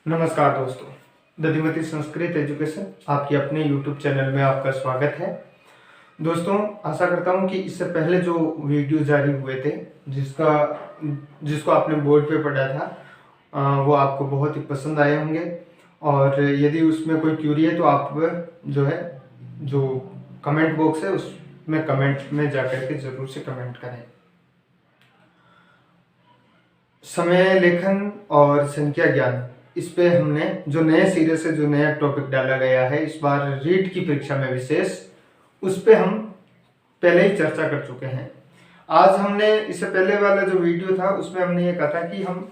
नमस्कार दोस्तों, दधिमती संस्कृत एजुकेशन आपके अपने YouTube चैनल में आपका स्वागत है। दोस्तों, आशा करता हूं कि इससे पहले जो वीडियो जारी हुए थे जिसको आपने बोर्ड पे पढ़ा था वो आपको बहुत ही पसंद आए होंगे। और यदि उसमें कोई क्यूरी है तो आप जो कमेंट बॉक्स है उसमें कमेंट में जाकर के जरूर से कमेंट करें। समय लेखन और संख्या ज्ञान, इस पे हमने जो नए सिरे से जो नया टॉपिक डाला गया है इस बार रीट की परीक्षा में विशेष, उस पे हम पहले ही चर्चा कर चुके हैं। आज हमने इससे पहले वाला जो वीडियो था उसमें हमने ये कहा था कि हम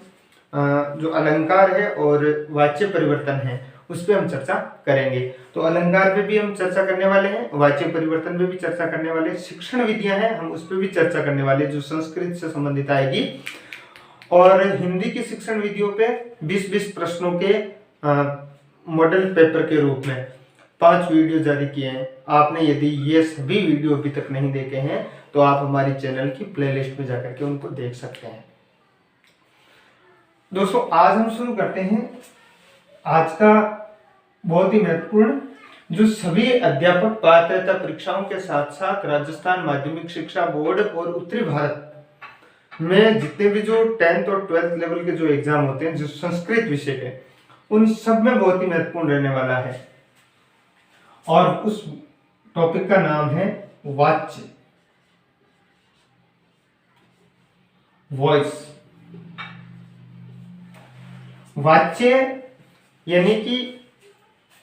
जो अलंकार है और वाच्य परिवर्तन है उस पे हम चर्चा करेंगे। तो अलंकार पे भी हम चर्चा करने वाले हैं, वाच्य परिवर्तन पे भी चर्चा करने वाले, शिक्षण विधियां हैं हम उस पर भी चर्चा करने वाले जो संस्कृत से संबंधित आएगी। और हिंदी की शिक्षण विधियों पे 20-20 प्रश्नों के मॉडल पेपर के रूप में 5 वीडियो जारी किए हैं। आपने यदि ये सभी वीडियो अभी तक नहीं देखे हैं तो आप हमारी चैनल की प्लेलिस्ट में जाकर के उनको देख सकते हैं। दोस्तों, आज हम शुरू करते हैं आज का बहुत ही महत्वपूर्ण, जो सभी अध्यापक पात्रता परीक्षाओं के साथ साथ राजस्थान माध्यमिक शिक्षा बोर्ड और उत्तरी भारत में जितने भी जो 10th और 12th लेवल के जो एग्जाम होते हैं जो संस्कृत विषय के, उन सब में बहुत ही महत्वपूर्ण रहने वाला है। और उस टॉपिक का नाम है वाच्य, वॉइस। वाच्य यानी कि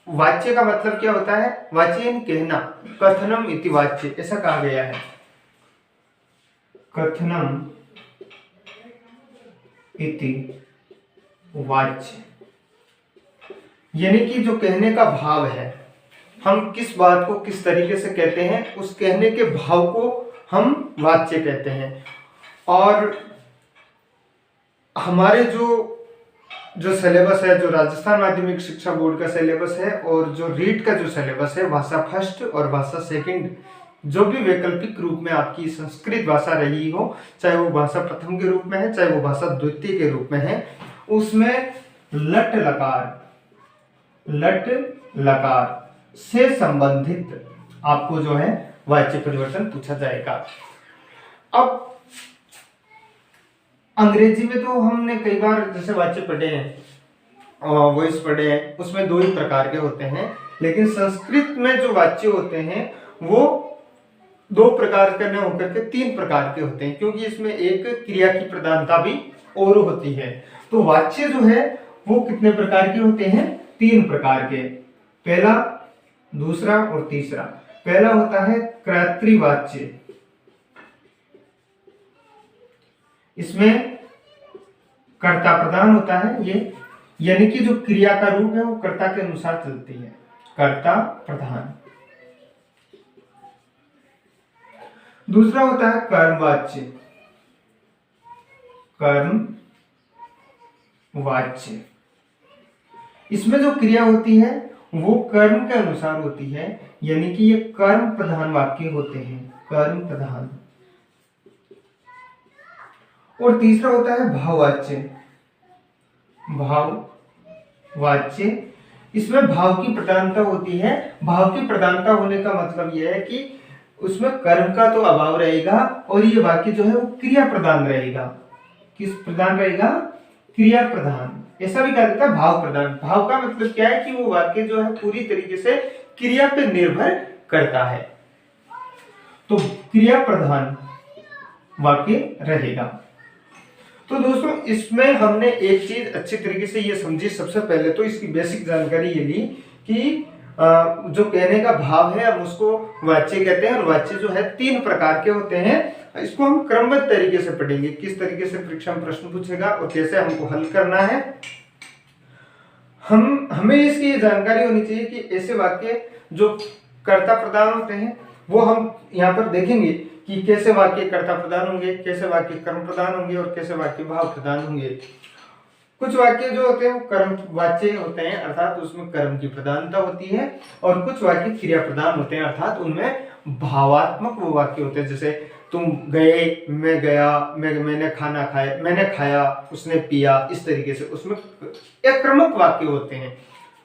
वाच्य का मतलब क्या होता है? वाच्य यानी कहना, कथनम इति वाच्य, ऐसा कहा गया है। कथनम इति वाच्य यानी कि जो कहने का भाव है, हम किस बात को किस तरीके से कहते हैं उस कहने के भाव को हम वाच्य कहते हैं। और हमारे जो सिलेबस है, जो राजस्थान माध्यमिक शिक्षा बोर्ड का सिलेबस है और जो रीट का जो सिलेबस है, भाषा फर्स्ट और भाषा सेकंड, जो भी वैकल्पिक रूप में आपकी संस्कृत भाषा रही हो, चाहे वो भाषा प्रथम के रूप में है चाहे वो भाषा द्वितीय के रूप में है, उसमें लट लकार से संबंधित आपको जो है वाच्य परिवर्तन पूछा जाएगा। अब अंग्रेजी में तो हमने कई बार जैसे वाच्य पढ़े हैं, वॉइस पढ़े हैं, उसमें 2 ही प्रकार के होते हैं। लेकिन संस्कृत में जो वाच्य होते हैं वो 2 प्रकार के न होकर के 3 प्रकार के होते हैं, क्योंकि इसमें एक क्रिया की प्रधानता भी और होती है। तो वाच्य जो है वो कितने प्रकार के होते हैं? 3 प्रकार के, पहला, दूसरा और तीसरा। पहला होता है कर्तृवाच्य, इसमें कर्ता प्रधान होता है ये, यानी कि जो क्रिया का रूप है वो कर्ता के अनुसार चलती है, कर्ता प्रधान। दूसरा होता है कर्मवाच्य, कर्मवाच्य, इसमें जो क्रिया होती है वो कर्म के अनुसार होती है, यानी कि ये कर्म प्रधान वाक्य होते हैं, कर्म प्रधान। और तीसरा होता है भाववाच्य, भाववाच्य, इसमें भाव की प्रधानता होती है। भाव की प्रधानता होने का मतलब यह है कि उसमें कर्म का तो अभाव रहेगा और ये वाक्य जो है वो क्रिया प्रधान रहेगा। किस प्रधान रहेगा? क्रिया प्रधान। ऐसा भी कहा जाता है भाव प्रधान। भाव का मतलब क्या है कि वो वाक्य जो है पूरी तरीके से क्रिया पे निर्भर करता है, तो क्रिया प्रधान वाक्य रहेगा। तो दोस्तों, इसमें हमने एक चीज अच्छी तरीके से ये समझी। सबसे पहले तो इसकी बेसिक जानकारी ये ली कि जो कहने का भाव है हम उसको वाच्य कहते हैं, और वाच्य जो है 3 प्रकार के होते हैं। इसको हम क्रमबद्ध तरीके से पढ़ेंगे, किस तरीके से परीक्षा में प्रश्न पूछेगा और कैसे हमको हल करना है। हमें इसकी ये जानकारी होनी चाहिए कि ऐसे वाक्य जो कर्ता प्रधान होते हैं वो हम यहाँ पर देखेंगे कि कैसे वाक्य कर्ता प्रधान होंगे, कैसे वाक्य कर्म प्रधान होंगे और कैसे वाक्य भाव प्रधान होंगे। कुछ वाक्य जो होते हैं वो कर्म वाच्य होते हैं, अर्थात उसमें कर्म की प्रधानता होती है, और कुछ वाक्य क्रिया प्रधान होते हैं, अर्थात उनमें भावात्मक वो वाक्य होते हैं। जैसे तुम गए, मैं गया, मैंने खाना खाया, मैंने खाया, उसने पिया, इस तरीके से उसमें अकर्मक वाक्य होते हैं।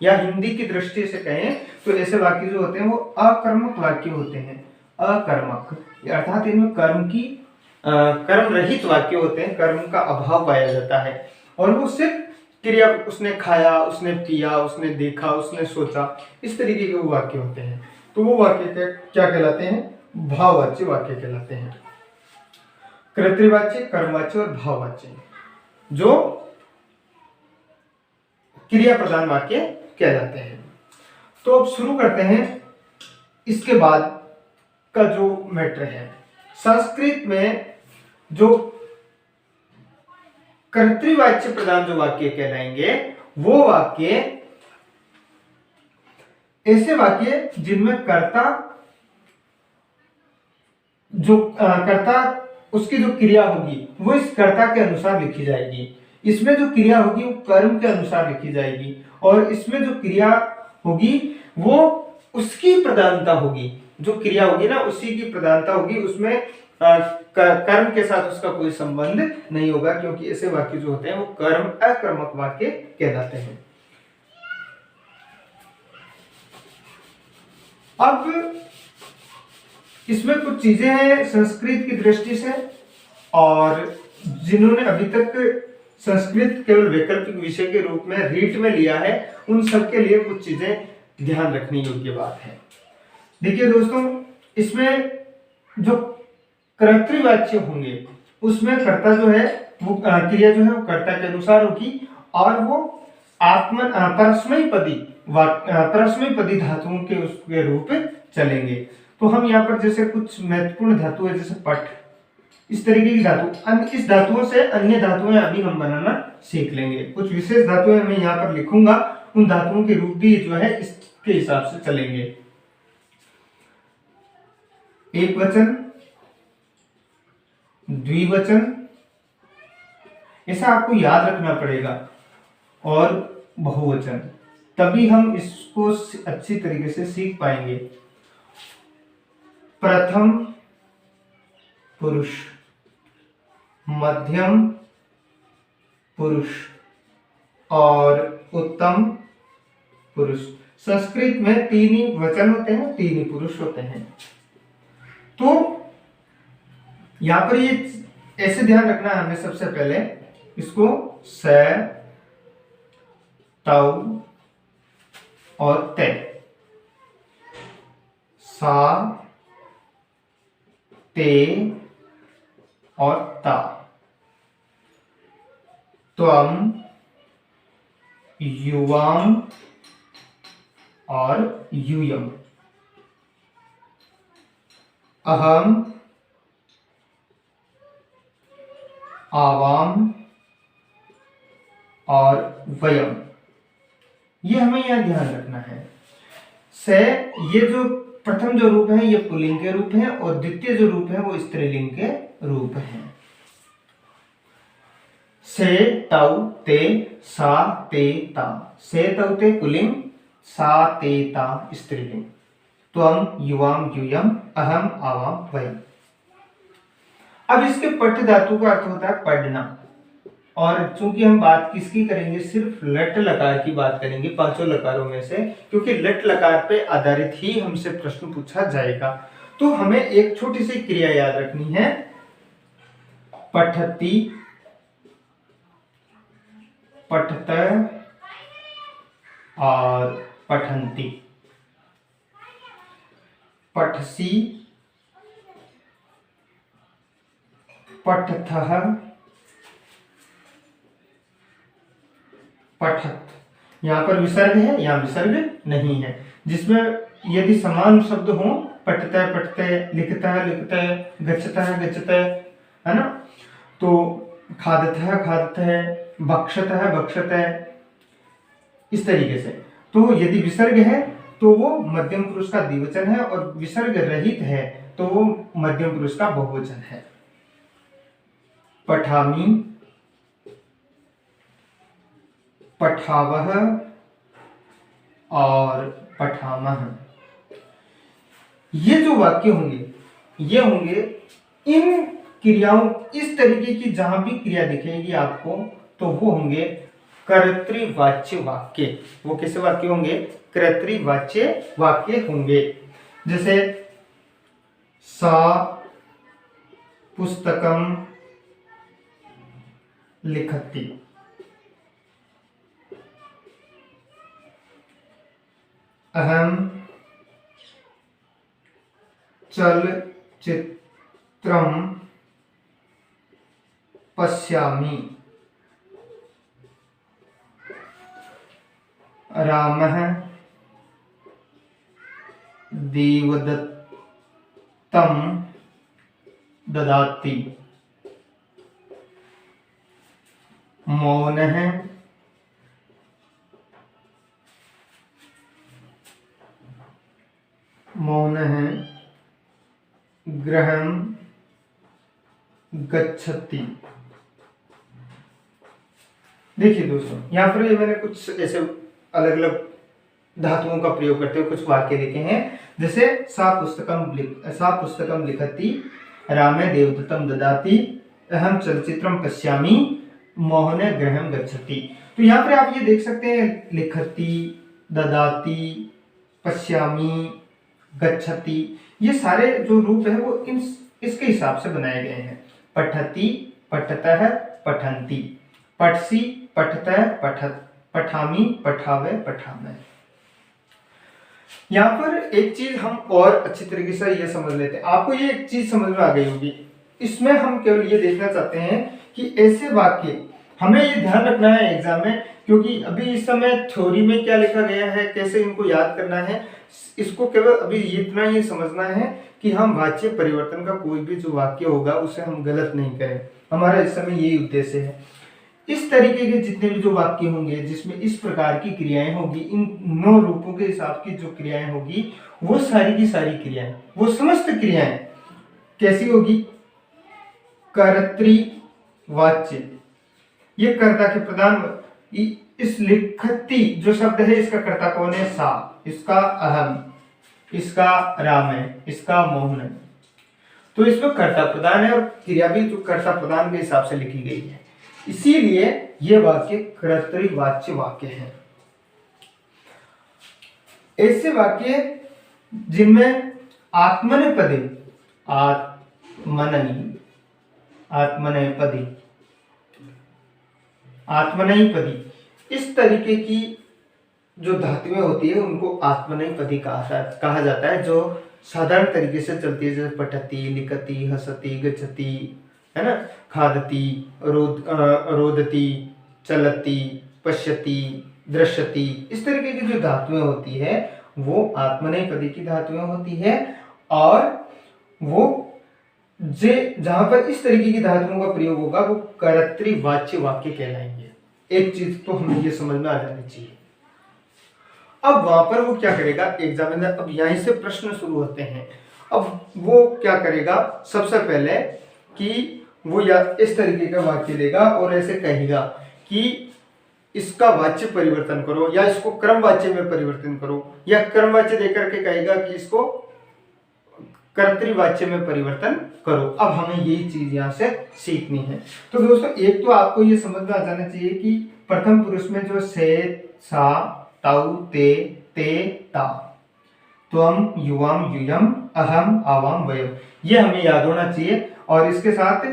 या हिंदी की दृष्टि से कहें तो ऐसे वाक्य जो होते हैं वो अकर्मक वाक्य होते हैं। अकर्मक अर्थात इनमें कर्म रहित वाक्य होते हैं, कर्म का अभाव पाया जाता है और वो सिर्फ क्रिया, उसने खाया, उसने पिया, उसने देखा, उसने सोचा, इस तरीके के वो वाक्य होते हैं। तो वो वाक्य क्या कहलाते हैं? भाववाच्य वाक्य कहलाते हैं। कर्तृवाच्य, कर्मवाच्य और भाववाच्य जो क्रिया प्रधान वाक्य कहलाते हैं। तो अब शुरू करते हैं इसके बाद का जो मैटर है। संस्कृत में जो कर्तृवाच्य प्रधान जो वाक्य कहलाएंगे वो वाक्य ऐसे वाक्य जिनमें कर्ता उसकी जो क्रिया होगी वो इस कर्ता के अनुसार लिखी जाएगी। इसमें जो क्रिया होगी वो कर्म के अनुसार लिखी जाएगी और इसमें जो क्रिया होगी वो उसकी प्रधानता होगी। जो क्रिया होगी ना उसी की प्रधानता होगी, उसमें कर्म के साथ उसका कोई संबंध नहीं होगा, क्योंकि ऐसे वाक्य जो होते हैं वो कर्म अकर्मक वाक्य कहलाते हैं। अब इसमें कुछ चीजें हैं संस्कृत की दृष्टि से, और जिन्होंने अभी तक संस्कृत केवल वैकल्पिक विषय के रूप में रीट में लिया है उन सबके लिए कुछ चीजें ध्यान रखने योग्य बात है। देखिए दोस्तों, इसमें जो कर्तृवाच्य होंगे उसमें कर्ता जो है वो क्रिया जो है वो कर्ता के अनुसार होगी और वो परस्मैपदी धातुओं के उसके रूप चलेंगे। तो हम यहाँ पर जैसे कुछ महत्वपूर्ण धातु है जैसे पट, इस तरीके की धातु, इस धातुओं से अन्य धातुएं अभी हम बनाना सीख लेंगे। कुछ विशेष धातुएं मैं यहाँ पर लिखूंगा, उन धातुओं के रूप भी जो है इसके हिसाब से चलेंगे। एक वचन, द्विवचन, ऐसा आपको याद रखना पड़ेगा, और बहुवचन, तभी हम इसको अच्छी तरीके से सीख पाएंगे। प्रथम पुरुष, मध्यम पुरुष और उत्तम पुरुष। संस्कृत में तीन ही वचन होते हैं, तीन ही पुरुष होते हैं। तो यहां पर ये ऐसे ध्यान रखना है हमें, सबसे पहले इसको स, तौ और ते, सा, ते और ता, त्वम, युवाम और यूयम, अहम, आवाम और वयम। ये हमें यहां ध्यान रखना है। से ये जो प्रथम जो रूप है ये पुल्लिंग के रूप है और द्वितीय जो रूप है वो स्त्रीलिंग के रूप है। से, तौ, ते, सा, ते, ता। से, तौ, ते पुल्लिंग, सा, ते, ता स्त्रीलिंग, त्वम, युवाम, यूयम, अहम, आवाम, वयम। अब इसके पठ धातु का अर्थ होता है पढ़ना, और चूंकि हम बात किसकी करेंगे, सिर्फ लट लकार की बात करेंगे पांचों लकारों में से, क्योंकि लट लकार पे आधारित ही हमसे प्रश्न पूछा जाएगा। तो हमें एक छोटी सी क्रिया याद रखनी है, पठती, पठत और पठंती। पठसी, पठथः, पठत। यहां पर विसर्ग है, यहां विसर्ग नहीं है। जिसमें यदि समान शब्द हो, पठता पठते, लिखता लिखते, गच्छता गच्छते, है ना, तो खादता खादते, भक्षता भक्षते, इस तरीके से। तो यदि विसर्ग है तो वो मध्यम पुरुष का द्विवचन है, और विसर्ग रहित है तो वो मध्यम पुरुष का बहुवचन है। पठामी, पठावह और पठामह। ये जो वाक्य होंगे ये होंगे इन क्रियाओं, इस तरीके की जहां भी क्रिया दिखेगी आपको तो वो होंगे कर्तृवाच्य वाक्य। वो कैसे वाक्य होंगे? कर्तृवाच्य वाक्य होंगे। जैसे सा पुस्तकम लिखति, अहम चलचित्रम पश्यामि, रामः देवदत्तं ददाति, मौनः गृहं गच्छति। देखिए दोस्तों, यहाँ पर ये मैंने कुछ ऐसे अलग अलग धातुओं का प्रयोग करते हुए कुछ वाक्य लिखे हैं। जैसे सा पुस्तकम लिखति, रामे देवदत्तं ददाति, अहम चलचित्रम पश्यामि, मोहने गृहं गच्छति। तो यहाँ पर आप ये देख सकते हैं, लिखति, ददाति, पश्यामि, गच्छति, ये सारे जो रूप है वो इसके हिसाब से बनाए गए हैं। पठति, पठतः, पठन्ति, पठसि, पठतः, पठत, पठामि, पठावे, पठामः। यहाँ पर एक चीज हम और अच्छी तरीके से ये समझ लेते हैं। आपको ये एक चीज समझ में आ गई होगी। इसमें हम केवल ये देखना चाहते हैं कि ऐसे वाक्य हमें ये ध्यान रखना है एग्जाम में, क्योंकि अभी इस समय थ्योरी में क्या लिखा गया है, कैसे इनको याद करना है, इसको केवल अभी इतना ही समझना है कि हम वाच्य परिवर्तन का कोई भी जो वाक्य होगा उसे हम गलत नहीं करें। हमारा इस समय यही उद्देश्य है। इस तरीके के जितने भी जो वाक्य होंगे जिसमें इस प्रकार की क्रियाएं होगी, इन 9 रूपों के हिसाब की जो क्रियाएं होगी, वो सारी की सारी क्रियाएं, वो समस्त क्रियाएं कैसी होगी? कर्तृवाच्य। ये कर्ता के प्रधान, इस लिखति जो शब्द है इसका कर्ता कौन है? सा, इसका अहम, इसका राम है, इसका मोहन है। तो इसमें कर्ता प्रधान है और क्रिया भी जो कर्ता प्रधान के हिसाब से लिखी गई है, इसीलिए ये वाक्य कर्तृवाच्य वाक्य है। ऐसे वाक्य जिनमें आत्मनेपदी, आत्मनेपदी इस तरीके की जो धातुएं होती है उनको आत्मनेपदी कहा जाता है, जो साधारण तरीके से चलती है। जैसे पठति, लिखति, हसति, गच्छति, है ना, खादति, रोदति, चलति, पश्यति, दृश्यति, इस तरीके की जो धातुएं होती है वो आत्मनेपदी की धातुएं होती है। और वो जहां पर इस तरीके की धातुओं का प्रयोग होगा वो कर्तृवाच्य वाक्य कहलाएंगे। एक चीज तो हमें ये समझ में आ जानी चाहिए। अब वहां पर वो क्या करेगा एग्जामिनर, अब यहीं से प्रश्न शुरू होते हैं। अब वो क्या करेगा, सबसे पहले कि वो या इस तरीके का वाक्य देगा और ऐसे कहेगा कि इसका वाच्य परिवर्तन करो, या इसको क्रमवाच्य में परिवर्तन करो, या क्रमवाच्य देकर के कहेगा कि इसको कर्तृवाच्य में परिवर्तन करो। अब हमें यही चीज यहाँ से सीखनी है। तो दोस्तों, एक तो आपको ये समझ में आ जाना चाहिए कि प्रथम पुरुष में जो से, सा, ताऊ, ते, ता, त्वम, युवाम, यूयम, अहम, आवाम, वयम, ये हमें याद होना चाहिए। और इसके साथ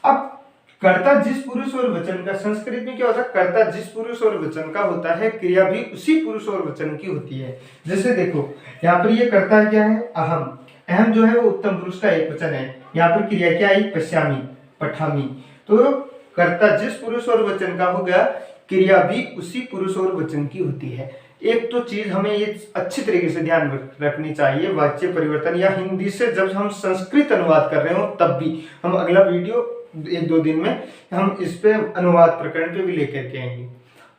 अब कर्ता जिस पुरुष और वचन का, संस्कृत में क्या होता है, कर्ता जिस पुरुष और वचन का होता है, क्रिया भी उसी पुरुष और वचन की होती है। जैसे देखो यहाँ पर ये कर्ता क्या है? अहम। अहम जो है वो उत्तम पुरुष का एक वचन है। यहाँ पर क्रिया क्या आई? पश्यामी, पठामी। तो कर्ता जिस पुरुष और वचन का होगा, क्रिया भी उसी पुरुष और वचन की होती है। एक तो चीज हमें ये अच्छी तरीके से ध्यान रखनी चाहिए, वाच्य परिवर्तन, या हिंदी से जब हम संस्कृत अनुवाद कर रहे हो तब भी। हम अगला वीडियो 1-2 दिन में हम इस पे अनुवाद प्रकरण पे भी लेकर के आएंगे।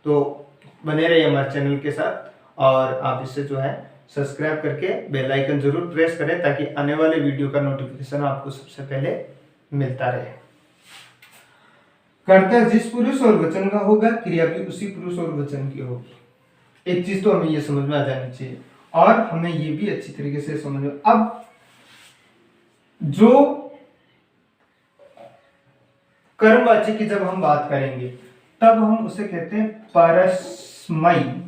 तो बने रहिए हमारे चैनल के साथ, और आप इससे जो है सब्सक्राइब करके बेल आइकन जरूर प्रेस करें ताकि आने वाले वीडियो का नोटिफिकेशन आपको सबसे पहले मिलता रहे। कर्ता जिस पुरुष और वचन का होगा, क्रिया भी उसी पुरुष और वचन की होगी। एक चीज तो हमें ये समझ में आ जानी चाहिए, और हमें ये भी अच्छी तरीके से समझ में। अब जो कर्मवाची की जब हम बात करेंगे तब हम उसे कहते हैं परस्मैपदी,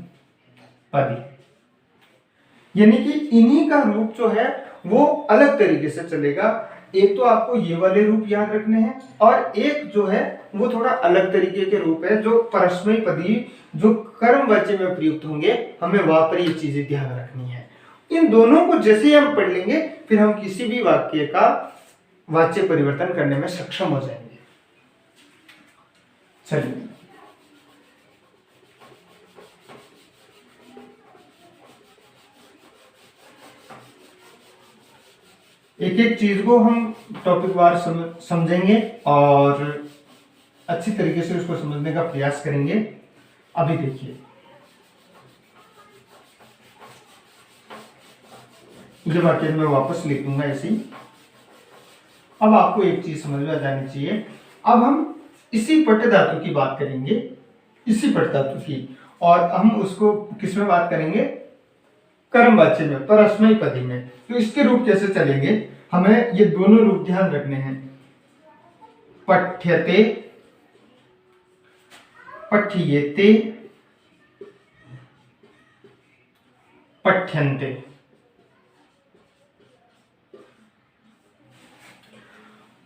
यानी कि इन्हीं का रूप जो है वो अलग तरीके से चलेगा। एक तो आपको ये वाले रूप याद रखने हैं और एक जो है वो थोड़ा अलग तरीके के रूप है जो परस्मैपदी जो कर्मवाची में प्रयुक्त होंगे, हमें वहां पर ये चीजें ध्यान रखनी है। इन दोनों को जैसे ही हम पढ़ लेंगे फिर हम किसी भी वाक्य का वाच्य परिवर्तन करने में सक्षम हो जाएंगे। चलिए एक एक चीज को हम टॉपिक वार समझेंगे और अच्छी तरीके से उसको समझने का प्रयास करेंगे। अभी देखिए, ये वाक्य मैं वापस लिखूंगा ऐसे ही। अब आपको एक चीज समझ में आ जानी चाहिए। अब हम इसी पट धातु की बात करेंगे, इसी पट धातु की, और हम उसको किस में बात करेंगे? कर्मवाच्य में, परस्मैपदी में। तो इसके रूप कैसे चलेंगे, हमें ये दोनों रूप ध्यान रखने हैं। पठ्यते, पठ्येते, पठ्यन्ते।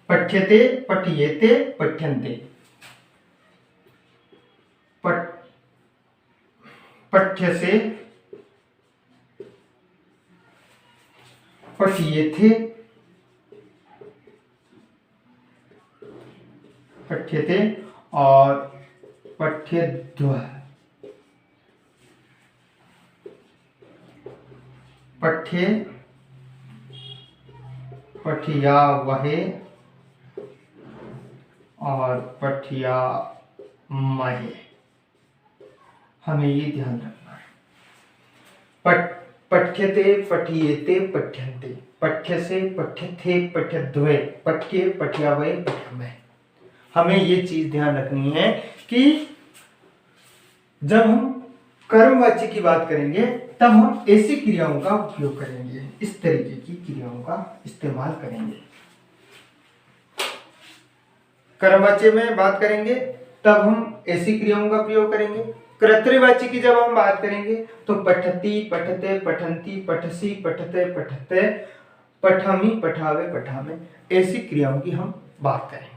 पठ्यते, पठ्येते, पठ्यन्ते। पठ्यसे, पठ्येथे, पठ्यते और पठ्यध्वः। पठ्ये, पठ्यावहे और पठ्यामहे, हमें ये ध्यान रखना है। पठ्यते, पठ्येते, पठ्यन्ते, पठ्यसे, पठ्यथे, पठ्यध्वे, पठ्ये, पठ्यावहे, पठ्यामहे। हमें ये चीज ध्यान रखनी है कि जब हम कर्मवाची की बात करेंगे तब हम ऐसी क्रियाओं का उपयोग करेंगे, इस तरीके की क्रियाओं का इस्तेमाल करेंगे। कर्मवाची में बात करेंगे तब हम ऐसी क्रियाओं का प्रयोग करेंगे। कर्तृवाची की जब हम बात करेंगे तो पठति, पठते, पठन्ति, पठसी, पठते, पठते, पठामि, पठावे, पठामे, ऐसी क्रियाओं की हम बात करेंगे।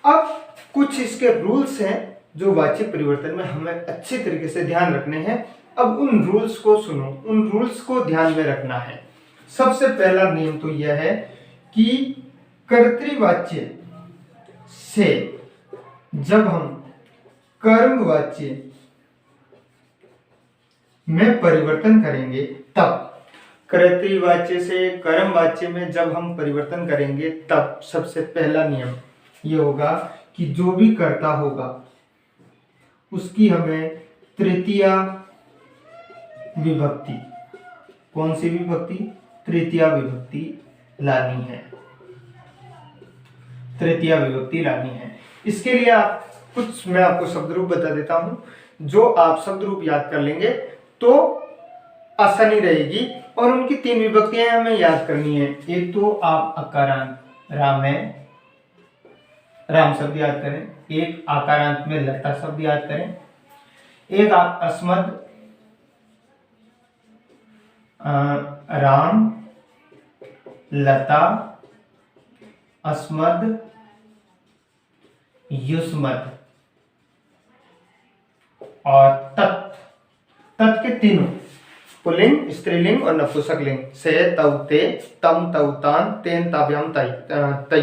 अब कुछ इसके रूल्स हैं जो वाच्य परिवर्तन में हमें अच्छे तरीके से ध्यान रखने हैं। अब उन रूल्स को सुनो, उन रूल्स को ध्यान में रखना है। सबसे पहला नियम तो यह है कि कर्तृवाच्य से जब हम कर्मवाच्य में परिवर्तन करेंगे तब, कर्तृवाच्य से कर्मवाच्य में जब हम परिवर्तन करेंगे तब सबसे पहला नियम ये होगा कि जो भी कर्ता होगा उसकी हमें तृतीया विभक्ति, कौन सी विभक्ति? तृतीया विभक्ति लानी है, तृतीया विभक्ति लानी है। इसके लिए आप कुछ, मैं आपको शब्द रूप बता देता हूं, जो आप शब्द रूप याद कर लेंगे तो आसानी रहेगी। और उनकी 3 विभक्तियां हमें याद करनी है। एक तो आप अकारांत राम है, राम शब्द याद करें। एक आकारांत में लता शब्द याद करें। एक आप अस्मद राम, लता, अस्मद, युष्मद और तत्। तत् के तीनों, पुल्लिंग, स्त्रीलिंग और नपुंसकलिंग, से, तौ, ते, तम, तौ, तान, तेन, ताभ्याम, तै।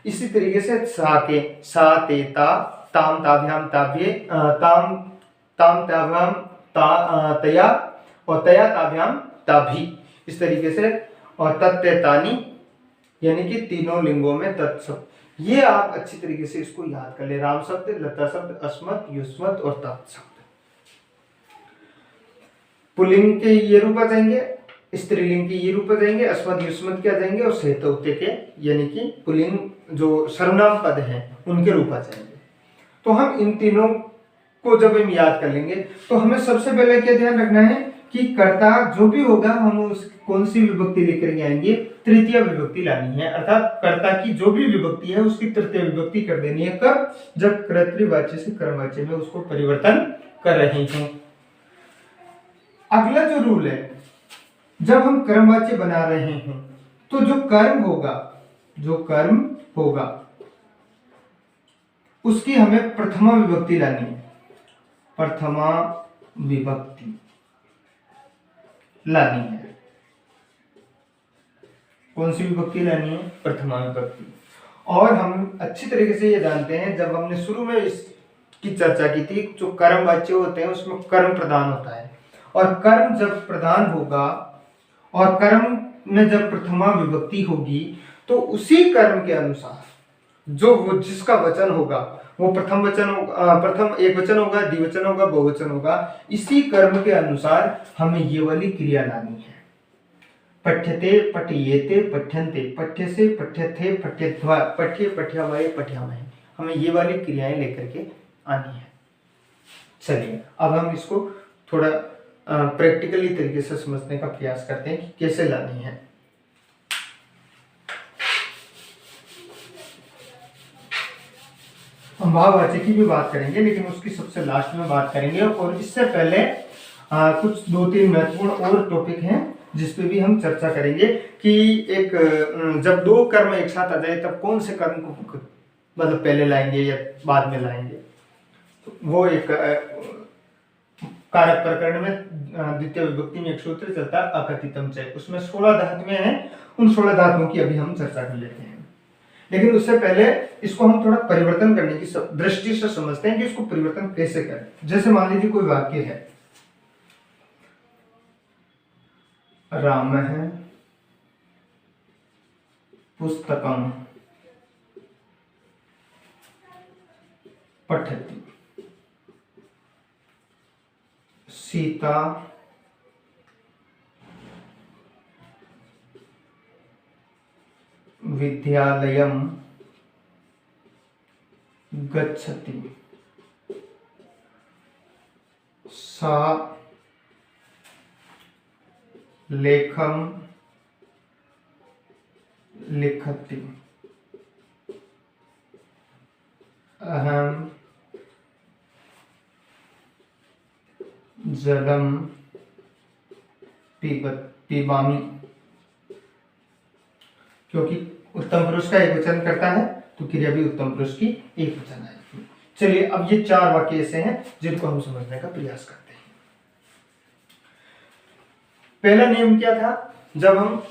इसी तरीके से सा के, सा, ते, ता, ताम, ताभ्याम, ताभ्ये, ताम, ताभ्याम, तया और तया, ताभ्याम, ताभी, इस तरीके से। और तत्ते, तानी, यानी कि तीनों लिंगों में तत् शब्द। ये आप अच्छी तरीके से इसको याद कर ले। राम शब्द, लता शब्द, अस्मत्, युष्मत् और तत् शब्द। पुल्लिंग के ये रूप आ जाएंगे, स्त्रीलिंग के ये रूप आ जाएंगे, अस्मत्, युष्मत् के आ जाएंगे और सेतौते के, यानी कि पुल्लिंग जो सर्वनाम पद हैं उनके रूप आ जाएंगे। तो हम इन तीनों को जब हम याद कर लेंगे तो हमें सबसे पहले क्या ध्यान रखना है कि कर्ता जो भी होगा हम उस कौन सी विभक्ति लेकर के आएंगे, तृतीय विभक्ति लानी है, अर्थात कर्ता की जो भी विभक्ति है उसकी तृतीय विभक्ति कर देनी है। कब? जब कर्तृवाच्य से कर्मवाच्य में उसको परिवर्तन कर रहे हैं। अगला जो रूल है, जब हम कर्मवाच्य बना रहे हैं तो जो कर्म होगा उसकी हमें प्रथमा विभक्ति लानी है, प्रथमा विभक्ति लानी है। कौन सी विभक्ति लानी है? प्रथमा विभक्ति। और हम अच्छी तरीके से ये जानते हैं, जब हमने शुरू में इसकी चर्चा की थी, जो कर्मवाच्य होते हैं उसमें कर्म प्रधान होता है, और कर्म जब प्रधान होगा और कर्म में जब प्रथमा विभक्ति होगी तो उसी कर्म के अनुसार जो वो जिसका वचन होगा वो प्रथम वचन होगा, प्रथम एक वचन होगा, द्विवचन होगा, बहुवचन होगा। इसी कर्म के अनुसार हमें ये वाली क्रिया लानी है। पठ्यते, पठ्येते, पठ्यन्ते, पठ्यसे, पठ्यथे, पठ्यध्वा, पठ्ये, पठ्यामहे, पठ्यामहे, हमें ये वाली क्रियाएं लेकर के आनी है। चलिए अब हम इसको थोड़ा प्रैक्टिकली तरीके से समझने का प्रयास करते हैं कि कैसे लानी है। हम भाववाच्य की भी बात करेंगे, लेकिन उसकी सबसे लास्ट में बात करेंगे। और इससे पहले कुछ 2-3 महत्वपूर्ण और टॉपिक हैं जिस पे भी हम चर्चा करेंगे कि एक जब दो कर्म एक साथ आ जाए तब कौन से कर्म को मतलब पहले लाएंगे या बाद में लाएंगे। तो वो एक कारक प्रकरण में द्वितीय विभक्ति में एक सूत्र चलता है अकथितम च, उसमें 16 धातुएं हैं। उन 16 धातुओं की अभी हम चर्चा कर लेते हैं, लेकिन उससे पहले इसको हम थोड़ा परिवर्तन करने की दृष्टि से समझते हैं कि इसको परिवर्तन कैसे करें। जैसे मान लीजिए कोई वाक्य है, राम है पुस्तकम पठति, सीता विद्यालयम गच्छति, सा लेखम लिखति, अहम जलम पिबामि। क्योंकि उत्तम पुरुष का एक वचन करता है तो क्रिया भी उत्तम पुरुष की एक वचन आएगी। चलिए अब ये 4 वाक्य ऐसे हैं जिनको हम समझने का प्रयास करते हैं। पहला नियम क्या था? जब हम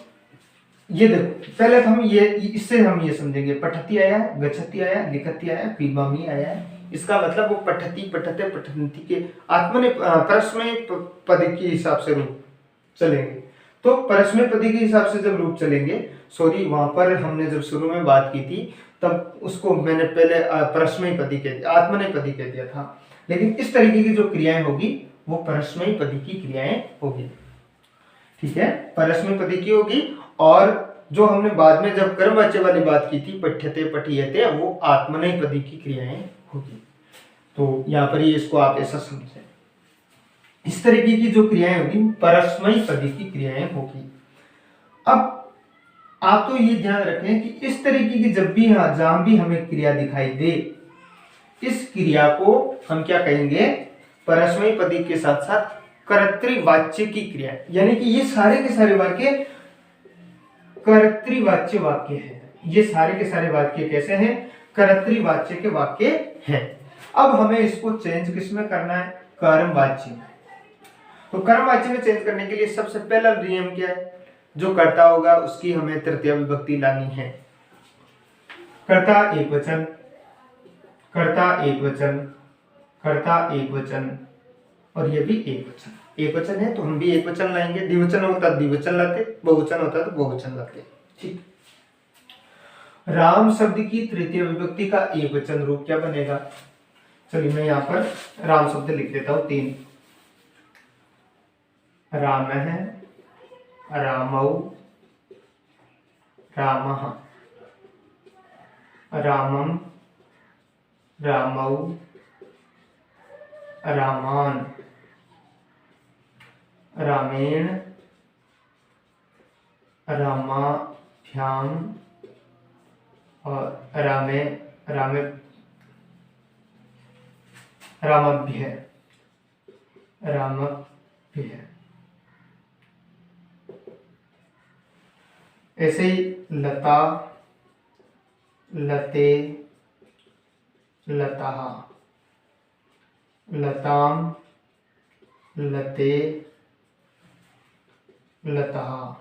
ये देखो, पहले तो हम ये इससे हम ये समझेंगे, पठती आया है, गच्छति आया, लिखति आया, पिबामि आया है। इसका मतलब वो पठती, पठते, पठन्ति के आत्मने परस्मय पद के हिसाब से रूप चलेंगे। तो परस्मय पद के हिसाब से जब रूप चलेंगे, सॉरी वहां पर हमने जब शुरू में बात की थी तब उसको मैंने पहले परस्मय पदी कह दिया, आत्मनेय पदी कह दिया था। लेकिन इस तरीके की जो क्रियाएं होगी वो परस्मय पदी की क्रियाएं होगी। ठीक है, परस्मय पदी की होगी। और जो हमने बाद में जब कर्मवाच्य वाली बात की थी, पठ्यते, पठियते, वो आत्मनेय पदी की क्रियाएं होगी। तो यहाँ पर ही इसको आप ऐसा समझें, इस तरीके की जो क्रियाएं होगी परस्मय पदी की क्रियाएं होगी। अब आप तो ये ध्यान रखें कि इस तरीके की जब भी जहां भी हमें क्रिया दिखाई दे, इस क्रिया को हम क्या कहेंगे? परस्मय पदी के साथ साथ कर्तृवाच्य की क्रिया, यानी कि ये सारे के सारे वाक्य कर्तृवाच्य वाक्य हैं। ये सारे के सारे वाक्य कैसे हैं? कर्तृवाच्य के वाक्य हैं। अब हमें इसको चेंज किसमें करना है? कर्मवाच्य में। तो कर्मवाच्य में चेंज करने के लिए सबसे पहला नियम क्या है? जो कर्ता होगा उसकी हमें तृतीय विभक्ति लानी है। कर्ता एक वचन, कर्ता एक वचन, कर्ता एक वचन, और ये भी एक वचन। एक वचन है तो हम भी एक वचन लाएंगे, द्विवचन होता है द्विवचन लाते, बहुवचन होता है तो बहुवचन लाते। ठीक। राम शब्द की तृतीय विभक्ति का एक वचन रूप क्या बनेगा? चलिए मैं यहाँ पर राम शब्द लिख देता हूं 3। राम है, रामौ, रामः, रामम, रामौ, रामान, रामेण रामाभ्याम और रामभ्य ऐसे ही लता लते लताः लताम लते लताः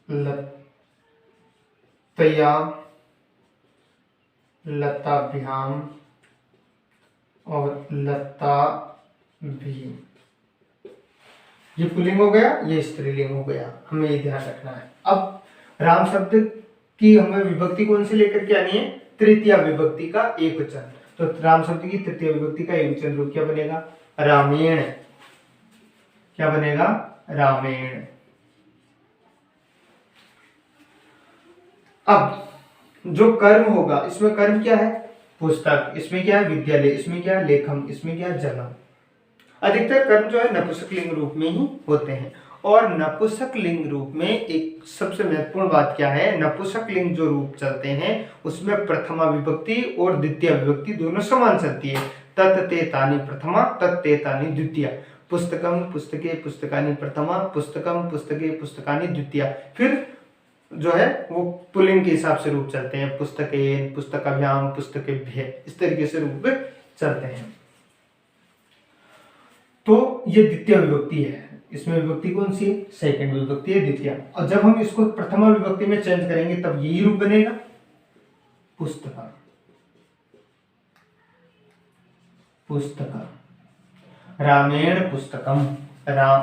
लतया लताभ्याम और लता भी। ये पुल्लिंग हो गया, ये स्त्रीलिंग हो गया, हमें ये ध्यान रखना है। अब राम शब्द की हमें विभक्ति कौन सी लेकर के आनी है? तृतीय विभक्ति का एकवचन। तो राम शब्द की तृतीय विभक्ति का एकवचन रूप क्या बनेगा? रामेण। क्या बनेगा? रामेण। अब जो कर्म होगा, इसमें कर्म क्या है? पुस्तक। इसमें क्या है? विद्यालय। इसमें क्या है? लेखम। इसमें क्या है? जलम। अधिकतर कर्म जो है नपुंसक लिंग रूप में ही होते हैं। और नपुंसक लिंग रूप में एक सबसे महत्वपूर्ण बात क्या है? नपुंसक लिंग जो रूप चलते हैं उसमें प्रथमा विभक्ति और द्वितीय विभक्ति दोनों समान चलती है। तत् ते तानि प्रथमा, तत् ते तानि द्वितीय। पुस्तकम पुस्तके पुस्तकानि प्रथमा, पुस्तकम पुस्तके पुस्तकानि द्वितीय। फिर जो है वो पुल्लिंग के हिसाब से रूप चलते हैं। पुस्तकेन, पुस्तकाभ्याम, पुस्तकेभ्यः, इस तरीके से रूप चलते हैं। तो ये द्वितीय विभक्ति है। इसमें विभक्ति कौन सी है? सेकंड विभक्ति है, द्वितीय। और जब हम इसको प्रथमा विभक्ति में चेंज करेंगे तब यही रूप बनेगा, पुस्तक। पुस्तक रामेण पुस्तकम। राम।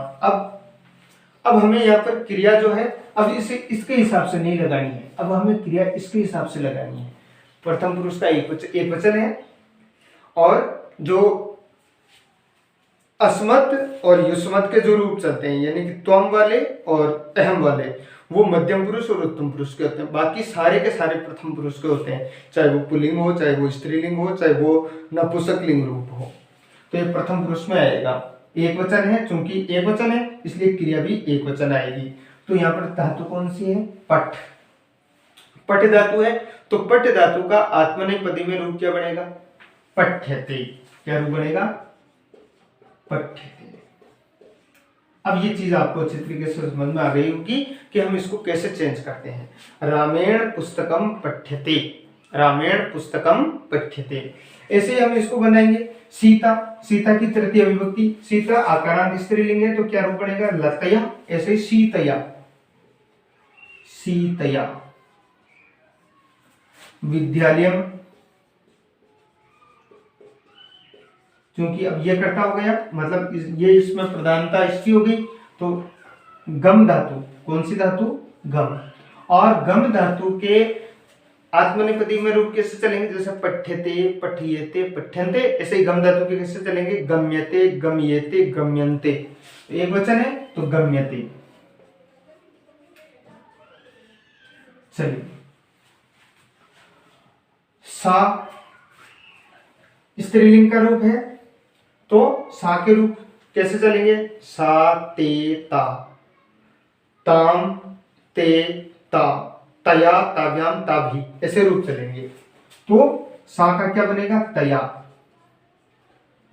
अब हमें यहाँ पर क्रिया जो है अब इसे इसके हिसाब से नहीं लगानी है, अब हमें क्रिया इसके हिसाब से लगानी है। प्रथम पुरुष का एक वचन है और जो अस्मत् और युष्मत् के जो रूप चलते हैं यानी कि त्वम वाले और अहम वाले वो मध्यम पुरुष और उत्तम पुरुष के होते हैं। बाकी सारे के सारे प्रथम पुरुष के होते हैं, चाहे वो पुल्लिंग हो, चाहे वो स्त्रीलिंग हो, चाहे वो नपुंसक लिंग रूप हो। तो ये प्रथम पुरुष में आएगा। एक वचन है, चूंकि एक वचन है इसलिए क्रिया भी एक वचन आएगी। तो यहाँ पर धातु कौन सी है? पठ। पठ धातु है, तो पठ धातु का आत्मनेपदी में रूप क्या बनेगा? पठ्यते। क्या रूप बनेगा? पठ्यते। अब ये चीज आपको अच्छी तरीके से समझ में आ गई होगी कि हम इसको कैसे चेंज करते हैं। रामेण पुस्तकम पठ्यते, रामेण पुस्तकम पठ्यते। ऐसे ही हम इसको बनाएंगे। सीता, सीता की तृतीय विभक्ति, सीता आकारांत स्त्रीलिंग है तो क्या रूप बनेगा? लतया। ऐसे ही सीतया, सीतया। विद्यालयम, क्योंकि अब ये कर्ता हो गया मतलब ये इसमें प्रधानता इसकी हो गई। तो गम धातु, कौन सी धातु? गम। और गम धातु के आत्मनेपदी में रूप कैसे चलेंगे? जैसे पठ्यते, पठियते, पठ्यन्ते। ऐसे ही गम धातु के कैसे चलेंगे? गम्यते, गम्येते, गम्यन्ते। एक वचन है तो गम्यते। चलिए, सा स्त्रीलिंग का रूप है तो सा के रूप कैसे चलेंगे? सा ते ता, ताम ते ता, तया ताभ्याम ताभी, ऐसे रूप चलेंगे। तो सा का क्या बनेगा? तया।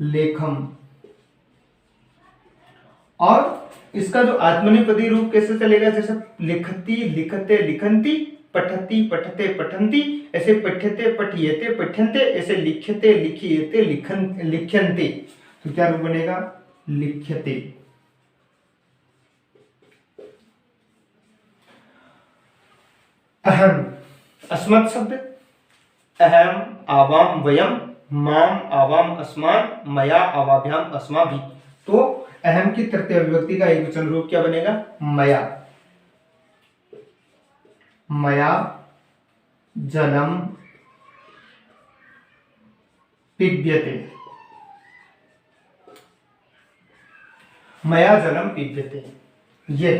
लेखम। और इसका जो आत्मनेपदी रूप कैसे चलेगा? जैसे लिखती, लिखते, लिखन्ति, पठती, पठते, पठन्ति। ऐसे पठ्यते, पठियते, पठ्यन्ते। ऐसे लिख्यते, लिखियते, लिख्यन्ते। तो क्या रूप बनेगा? लिख्यते। अहम, अस्मत् शब्द, अहम आवाम वयम, माम आवाम अस्मान, मया आवाभ्याम अस्माभि। तो अहम की तृतीय विभक्ति का एक वचन रूप क्या बनेगा? मया। मया जलम पिब्यते, मया जलम पिब्यते। ये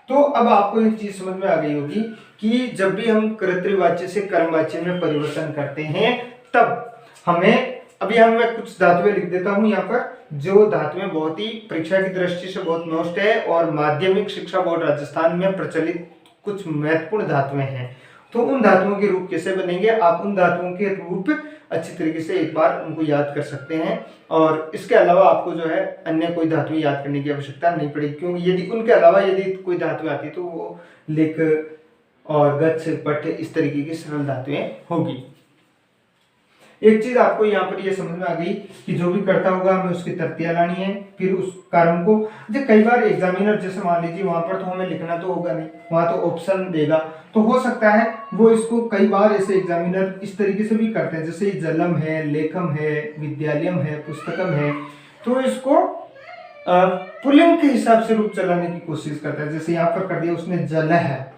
तो अब आपको एक चीज समझ में आ गई होगी कि जब भी हम कर्तृवाच्य से कर्मवाच्य में परिवर्तन करते हैं तब हमें अभी मैं कुछ धातुएं लिख देता हूं यहाँ पर, जो धातुएं बहुत ही परीक्षा की दृष्टि से बहुत मोस्ट है और माध्यमिक शिक्षा बोर्ड राजस्थान में प्रचलित कुछ महत्वपूर्ण धातुएं हैं। तो उन धातुओं के रूप कैसे बनेंगे, आप उन धातुओं के रूप अच्छी तरीके से एक बार उनको याद कर सकते हैं, और इसके अलावा आपको जो है अन्य कोई धातुएं याद करने की आवश्यकता नहीं पड़ेगी, क्योंकि यदि उनके अलावा यदि कोई धातु आती है तो वो लिख और गच्छ पट इस तरीके की सरल धातुएं होगी। एक चीज आपको यहाँ पर ये समझ में आ गई कि जो भी करता होगा हमें उसकी तरतियां लानी है, फिर उस कर्म को जब कई बार एग्जामिनर जैसे मान लीजिए वहां पर तो हमें लिखना तो होगा नहीं, वहां तो ऑप्शन देगा, तो हो सकता है वो इसको कई बार ऐसे एग्जामिनर इस तरीके से भी करते हैं, जैसे जलम है, लेखम है, विद्यालयम है, पुस्तकम है, तो इसको पुल्लिंग के हिसाब से रूप चलाने की कोशिश करता है। जैसे यहाँ पर कर दिया उसने जल है,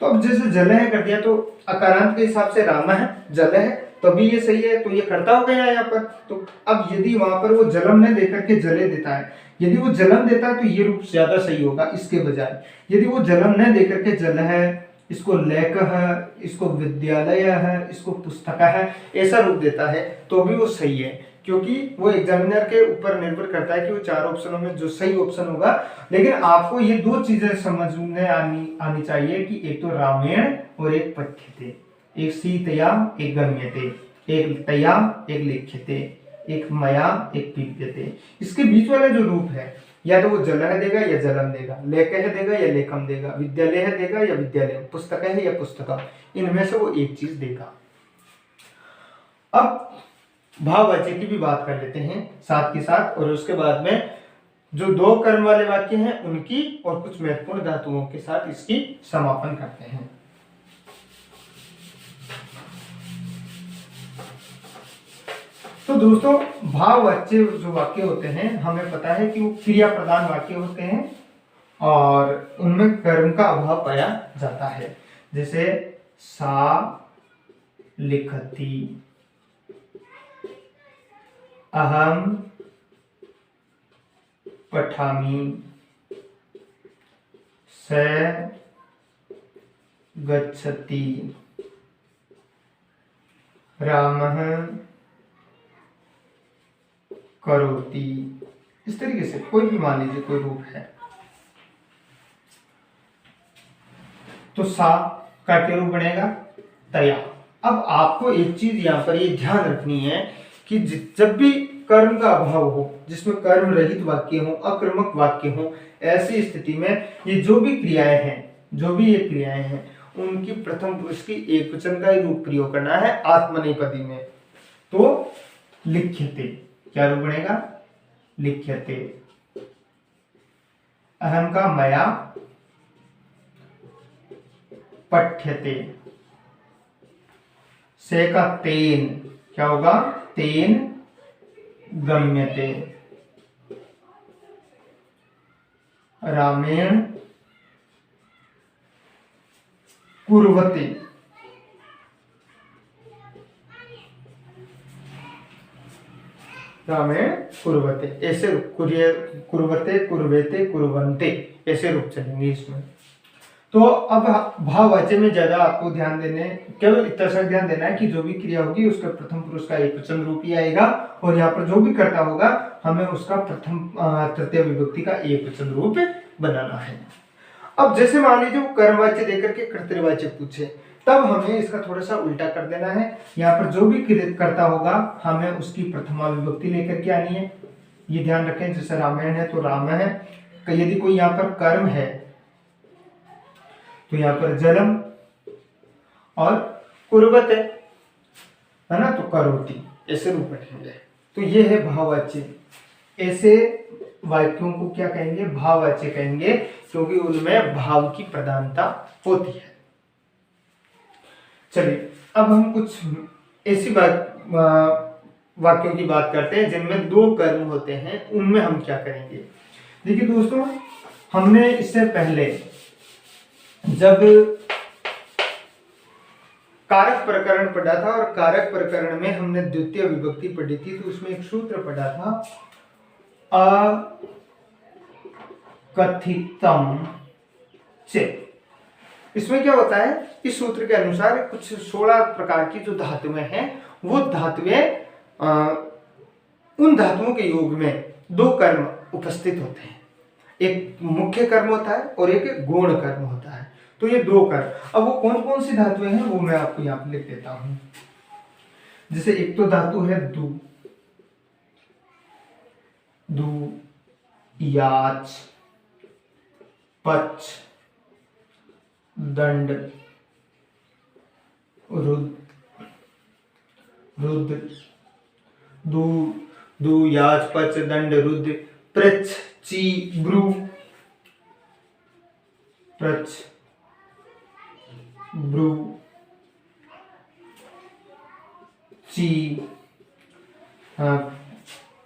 तो अब जैसे जल है कर दिया तो अकारांत के हिसाब से राम है, जल है, तो अभी ये सही है, तो ये करता हो गया यहाँ पर। तो अब यदि वहां पर वो जलम ने देकर के जले देता है, यदि वो जलम देता है तो ये रूप ज्यादा सही होगा इसके बजाय। यदि वो जलम ने देकर के जल है, इसको लेख है, इसको विद्यालय है, इसको पुस्तक है, ऐसा रूप देता है तो भी वो सही है, क्योंकि वो एग्जामिनर के ऊपर निर्भर करता है कि वो चार ऑप्शनों में जो सही ऑप्शन होगा। लेकिन आपको ये दो चीजें समझ में आनी चाहिए कि एक तो रामायण और एक पठ्यते, एक सीतयाम एक गम्यते, एक तयाम एक लिख्यते, एक मयाम एक पीप्यते। इसके बीच वाला जो रूप है या तो वो जलह देगा या जलम देगा, लेखह देगा या लेखम देगा, विद्यालय देगा या विद्यालय, पुस्तक है या पुस्तकम, इनमें से वो एक चीज देगा। अब भाववाच्य की भी बात कर लेते हैं साथ के साथ, और उसके बाद में जो दो कर्म वाले वाक्य हैं उनकी और कुछ महत्वपूर्ण धातुओं के साथ इसकी समापन करते हैं। तो दोस्तों भाववाच्य जो वाक्य होते हैं हमें पता है कि वो क्रिया प्रधान वाक्य होते हैं और उनमें कर्म का अभाव पाया जाता है। जैसे सा लिखती, अहम पठामि, स गच्छति, रामः करोति। इस तरीके से कोई भी मान लीजिए कोई रूप है, तो सा का क्या रूप बनेगा, तया। अब आपको एक चीज यहाँ पर ये ध्यान रखनी है कि जब भी कर्म का अभाव हो, जिसमें कर्म रहित वाक्य हो, अकर्मक वाक्य हो, ऐसी स्थिति में ये जो भी क्रियाएं हैं उनकी प्रथम पुरुष की एक वचन का ही रूप प्रयोग करना है आत्मनेपदी में। तो लिख्यते क्या रूप बनेगा, लिख्यते। अहम का मया पठ्यते, से का तेन क्या होगा, तेन गम्यते, रामेण कुर्वते, रामेण कुर्वते, ऐसे कुर्वते कुर्वेते कुर्वन्ते ऐसे रूप चलेंगे इसमें। तो अब भाववाच्य में ज्यादा आपको ध्यान देने, केवल इतना सा ध्यान देना है कि जो भी क्रिया होगी उसका प्रथम पुरुष का एकवचन रूप ही आएगा, और यहाँ पर जो भी कर्ता होगा हमें उसका प्रथम तृतीय विभक्ति का एकवचन रूप बनाना है। अब जैसे मान लीजिए वो कर्मवाच्य देकर के कर्तृवाच्य पूछे, तब हमें इसका थोड़ा सा उल्टा कर देना है। यहाँ पर जो भी कर्ता होगा हमें उसकी प्रथमा विभक्ति लेकर के आनी है, ये ध्यान रखें। जैसे रामायण है तो राम है, यदि कोई यहाँ पर कर्म है तो यहाँ पर जलम, और कुर्वत है ना, तो करोति, ऐसे रूप बैठेंगे। तो ये है भाववाच्य। ऐसे वाक्यों को क्या कहेंगे, भाववाच्य कहेंगे, क्योंकि उनमें भाव की प्रधानता होती है। चलिए अब हम कुछ ऐसी वाक्यों की बात करते हैं जिनमें दो कर्म होते हैं, उनमें हम क्या करेंगे। देखिए दोस्तों, हमने इससे पहले जब कारक प्रकरण पढ़ा था, और कारक प्रकरण में हमने द्वितीय विभक्ति पढ़ी थी, तो उसमें एक सूत्र पढ़ा था, अकथितम च। इसमें क्या होता है, इस सूत्र के अनुसार कुछ 16 प्रकार की जो धातुएं हैं वो धातुएं उन धातुओं के योग में दो कर्म उपस्थित होते हैं, एक मुख्य कर्म होता है और एक गौण कर्म होता है। तो ये दो कर्म, अब वो कौन कौन सी धातुएं हैं वो मैं आपको यहाँ पे लिख देता हूं। जैसे एक तो धातु है दू, दू, याच, पच, दंड, रुद्र, दू, दू, याच, पच, दंड, रुद्र, प्रच, ची, ब्रू, प्रच, ब्रू, ची,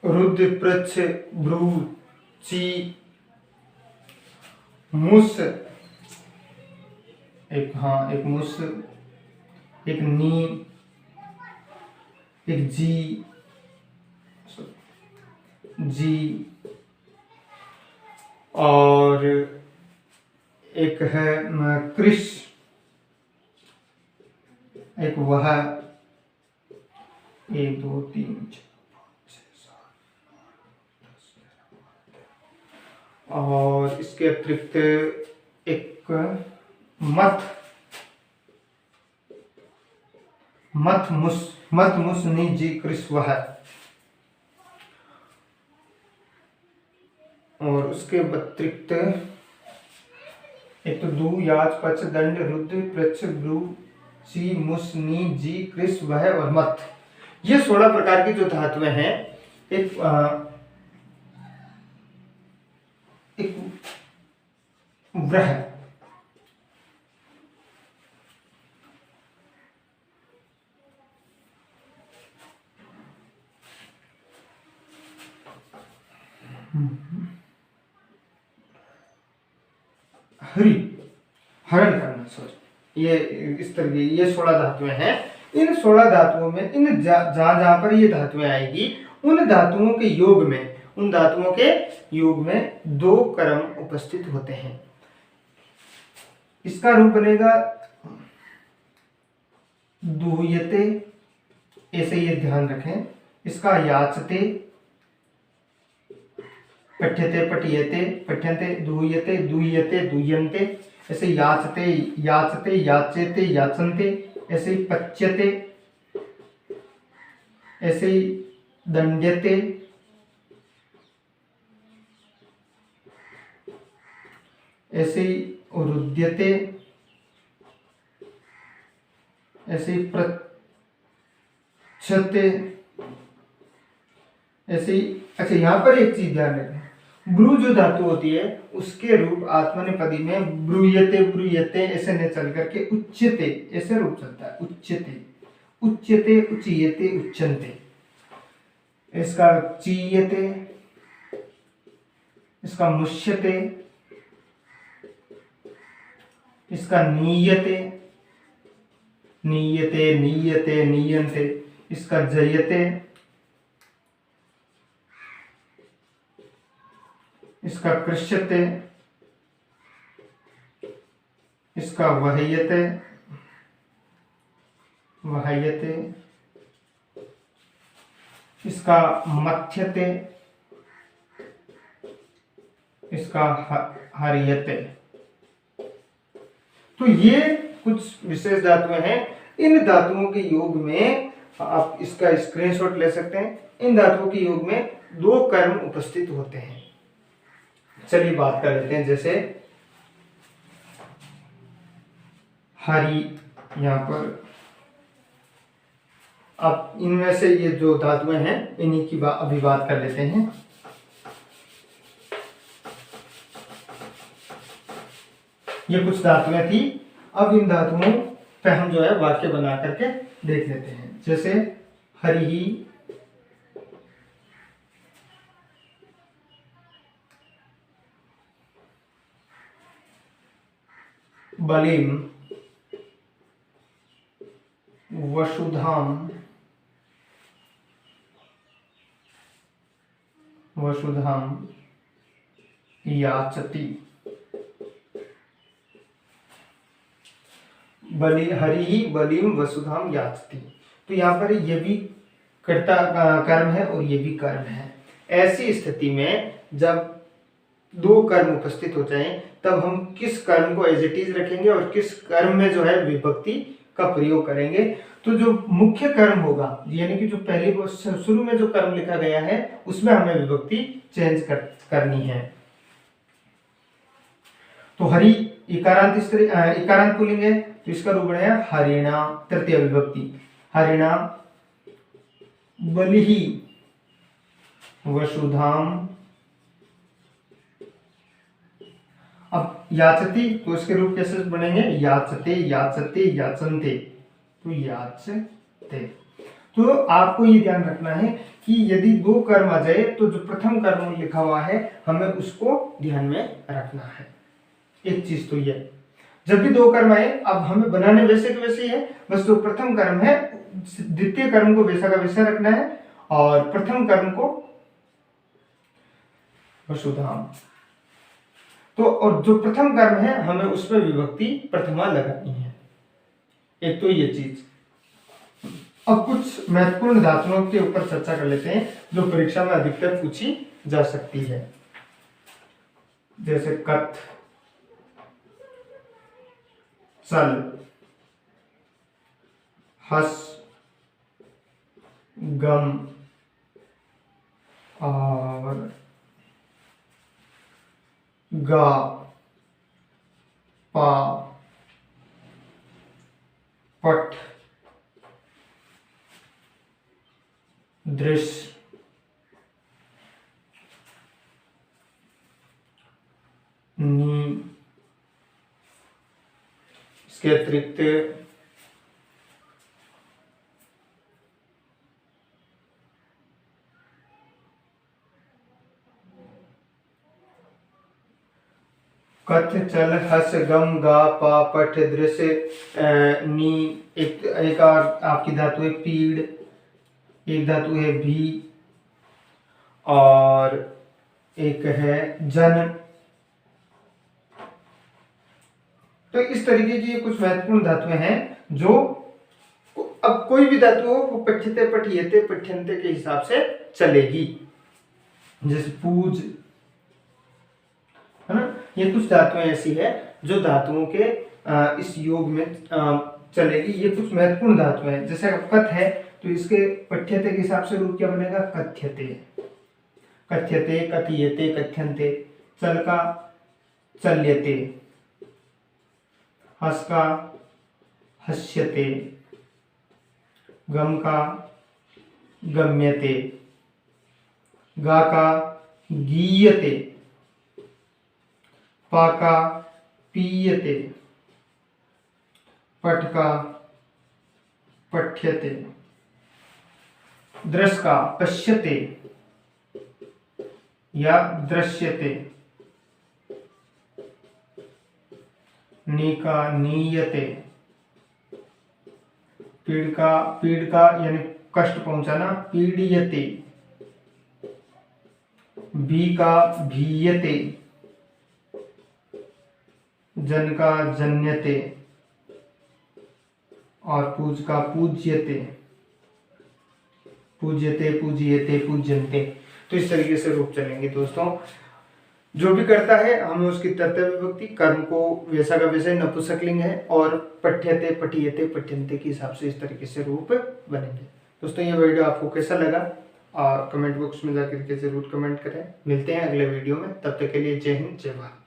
रुद्र, प्रच, ब्रू, ची, मुस, एक मुस, एक नी, एक जी, और एक है कृष, एक वह, 1 2 3 4 5 6 7 10 और इसके अतिरिक्त एक मत मुस नी जी कृष वह, और उसके अतिरिक्त एक तो दू, याच, पच, दंड, रुद्र, प्रच, ब्रू, ची, मुस, नी, जी, कृष, वह और मत। ये 16 प्रकार की जो धातुएं हैं, एक व्रह, हरण करना, सॉरी, ये इस तरह की ये 16 धातुएं हैं। इन 16 धातुओं में इन जहां पर ये धातुएं आएगी, उन धातुओं के योग में दो कर्म उपस्थित होते हैं। इसका रूप बनेगा दुह्यते, ऐसे ये ध्यान रखें। इसका याचते, पठ्यते, पठियते, पठ्यन्ते, दुह्यते, दुह्यते, दुह्यन्ते, ऐसे याचते, याचते, याचेते, याचन्ते, ऐसे पच्यते, ऐसे दंड्यते, ऐसे रुद्यते, ऐसे प्रच्छते, ऐसे। अच्छा, यहां पर एक चीज ध्यान रखें, ब्रू जो धातु होती है उसके रूप आत्मनेपदी में ब्रूयते, ब्रूयते ऐसे नहीं चल करके उच्यते ऐसे रूप चलता है, उच्यते, उच्यते, उच्यते, उच्यन्ते। इसका चीयते, इसका मुष्यते, इसका नीयते, नीयते, नीयते, नीयन्ते, इसका जयते, इसका कृष्यते, इसका वह्यते, वह्यते, इसका मथ्यते, इसका हरियते। तो ये कुछ विशेष धातुएं हैं। इन धातुओं के योग में आप इसका स्क्रीनशॉट ले सकते हैं। इन धातुओं के योग में दो कर्म उपस्थित होते हैं। चलिए बात कर लेते हैं। जैसे हरि, यहां पर अब इनमें से ये जो धातुएं हैं इन्हीं की अभी बात कर लेते हैं। ये कुछ धातुएं थी। अब इन धातुओं पे हम जो है वाक्य बना करके देख लेते हैं। जैसे हरि, बलिम, वसुधाम, वसुधाम याचति। हरि, बलिम, वसुधाम याचति। तो यहाँ पर ये भी कर्ता कर्म है और ये भी कर्म है। ऐसी स्थिति में जब दो कर्म उपस्थित हो जाएं तब हम किस कर्म को एज इट इज रखेंगे और किस कर्म में जो है विभक्ति का प्रयोग करेंगे। तो जो मुख्य कर्म होगा यानी कि जो पहले शुरू में जो कर्म लिखा गया है उसमें हमें विभक्ति चेंज करनी है। तो हरि इकारांत स्त्री इकारांत पुल्लिंग है तो इसका रूप है हरिणा, तृतीय विभक्ति हरिणा बलिहि वसुधाम। अब याचति तो इसके रूप कैसे बनेंगे याचते याचते याचनते तो याचते। तो आपको ये ध्यान रखना है कि यदि दो कर्म आ जाए तो जो प्रथम कर्म लिखा हुआ है हमें उसको ध्यान में रखना है। एक चीज तो ये जब भी दो कर्म आए अब हमें बनाने वैसे के वैसे ही है, बस जो प्रथम कर्म है द्वितीय कर्म को वैसा का वैसा रखना है और प्रथम कर्म को वसुधाम। तो और जो प्रथम कर्म है हमें उसमें विभक्ति प्रथमा लगानी है। एक तो ये चीज। अब कुछ महत्वपूर्ण धातुओं के ऊपर चर्चा कर लेते हैं जो परीक्षा में अधिकतर पूछी जा सकती है, जैसे कथ, चल, हस, गम और गा, पा, पट, दृश्य, नी। इसके अतिरिक्त कथ, चल, हस, गम, गा, पा, पठ, दृश्य, नी। एक और आपकी धातु है पीड़, एक धातु है भी और एक है जन। तो इस तरीके की कुछ महत्वपूर्ण धातुएं हैं जो अब कोई भी धातु हो वो पठ्यते पठियते पठ्यन्ते के हिसाब से चलेगी। जैसे पूज है ना, ये कुछ धातुएं ऐसी है जो धातुओं के इस योग में चलेगी। ये कुछ महत्वपूर्ण धातुएं हैं। जैसे कथ है तो इसके पठ्यते के हिसाब से रूप क्या बनेगा कथ्यते, कथ्यते, कथयते, कथ्यन्ते। चल का चल्यते, हस का हस्यते, गम का गम्यते, गा का गीयते, पा का पीयते, पठ का पठ्यते, दृश्य का पश्यते या दृश्यते, नी का नीयते, पीड़ का यानी कष्ट पहुंचाना पीड़ियते, भी का भीयते, जन का जन्यते और पूज का पूज्यते, पूज्यते, पूज्यते, पूज्यन्ते। तो इस तरीके से रूप चलेंगे दोस्तों। जो भी करता है हमें उसकी तृतीय विभक्ति कर्म को वैसा का वैसे नपुंसकलिंग है और पठ्यते पठियते पठ्यन्ते के हिसाब से इस तरीके से रूप बनेंगे। दोस्तों ये वीडियो आपको कैसा लगा कमेंट बॉक्स में जाकर के जरूर कमेंट करें। मिलते हैं अगले वीडियो में, तब तक के लिए जय हिंद जय भारत।